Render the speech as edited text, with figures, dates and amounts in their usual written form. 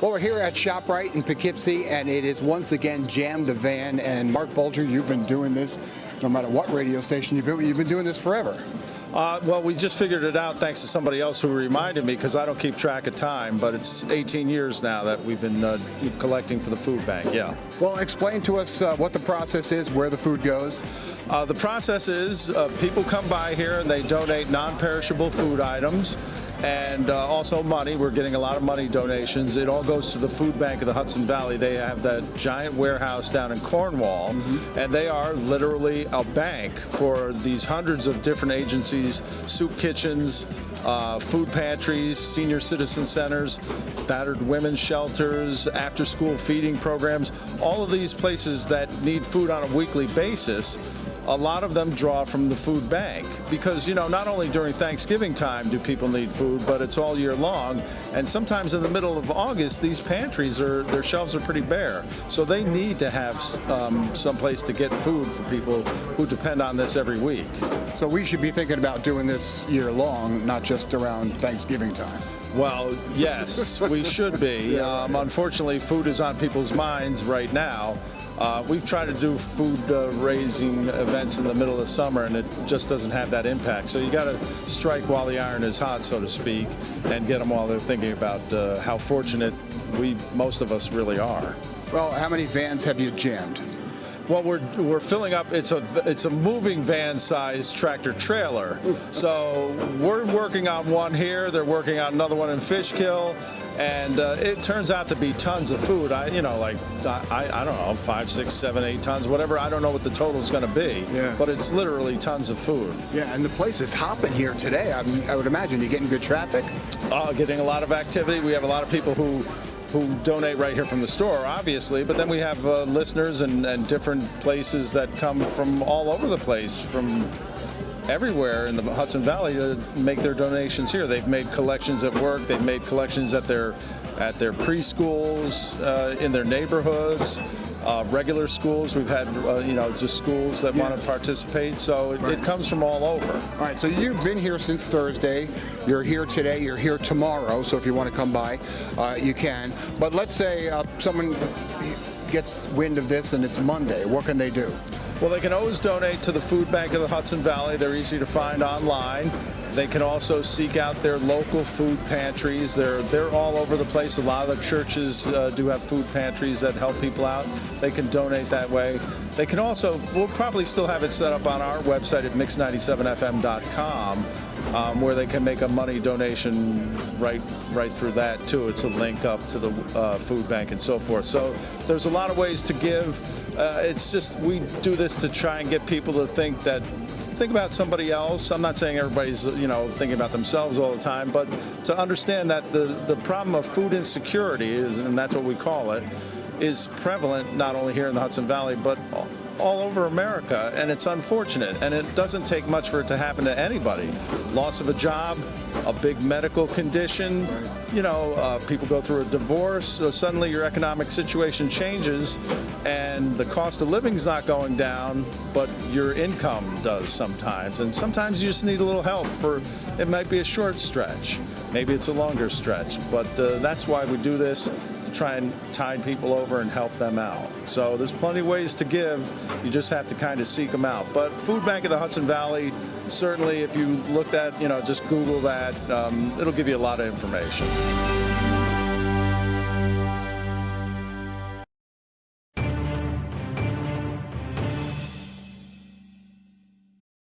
Well, we're here at ShopRite in Poughkeepsie, and it is once again Jam the Van. And Mark Bulger, you've been doing this no matter what radio station you've been doing this forever. Well, we just figured it out thanks to somebody else who reminded me, because I don't keep track of time, but it's 18 years now that we've been collecting for the food bank, yeah. Well, explain to us what the process is, where the food goes. The process is people come by here and they donate non-perishable food items and also money. We're getting a lot of money donations. It all goes to the food bank of the Hudson Valley. They have that giant warehouse down in Cornwall, and they are literally a bank for these hundreds of different agencies, soup kitchens, food pantries, senior citizen centers, battered women's shelters, after-school feeding programs, all of these places that need food on a weekly basis. A lot of them draw from the food bank because, you know, not only during Thanksgiving time do people need food, but it's all year long. And sometimes in the middle of August, these pantries their shelves are pretty bare. So they need to have some place to get food for people who depend on this every week. So we should be thinking about doing this year long, not just around Thanksgiving time. Well, yes, we should be. Unfortunately, food is on people's minds right now. We've tried to do food raising events in the middle of summer, and it just doesn't have that impact. So you got to strike while the iron is hot, so to speak, and get them while they're thinking about how fortunate most of us really are. Well, how many vans have you jammed? Well, we're filling up. It's a moving van-sized tractor trailer. So we're working on one here. They're working on another one in Fishkill. And it turns out to be tons of food. I don't know, 5, 6, 7, 8 tons, whatever. I don't know what the total is going to be. Yeah. But it's literally tons of food. Yeah, and the place is hopping here today. I would imagine you're getting good traffic. Getting a lot of activity. We have a lot of people who donate right here from the store, obviously, but then we have listeners and different places that come from all over the place, from everywhere in the Hudson Valley to make their donations here. They've made collections at work. They've made collections at their preschools, in their neighborhoods, regular schools. We've had just schools that want to participate. So it comes from all over. All right. So you've been here since Thursday. You're here today. You're here tomorrow. So if you want to come by, you can. But let's say someone gets wind of this and it's Monday. What can they do? Well, they can always donate to the Food Bank of the Hudson Valley. They're easy to find online. They can also seek out their local food pantries. They're all over the place. A lot of the churches do have food pantries that help people out. They can donate that way. They can also, we'll probably still have it set up on our website at mix97fm.com, where they can make a money donation right through that too. It's a link up to the food bank and so forth. So there's a lot of ways to give. It's just we do this to try and get people to think about somebody else. I'm not saying everybody's thinking about themselves all the time, but to understand that the problem of food insecurity is, and that's what we call it, is prevalent not only here in the Hudson Valley but all over America, and it's unfortunate, and it doesn't take much for it to happen to anybody. Loss of a job, a big medical condition, people go through a divorce, so suddenly your economic situation changes and the cost of living's not going down, but your income does sometimes, and sometimes you just need a little help. It might be a short stretch, maybe it's a longer stretch, but that's why we do this, to try and tide people over and help them out. So there's plenty of ways to give. You just have to kind of seek them out. But Food Bank of the Hudson Valley, certainly if you looked at, just Google that, it'll give you a lot of information.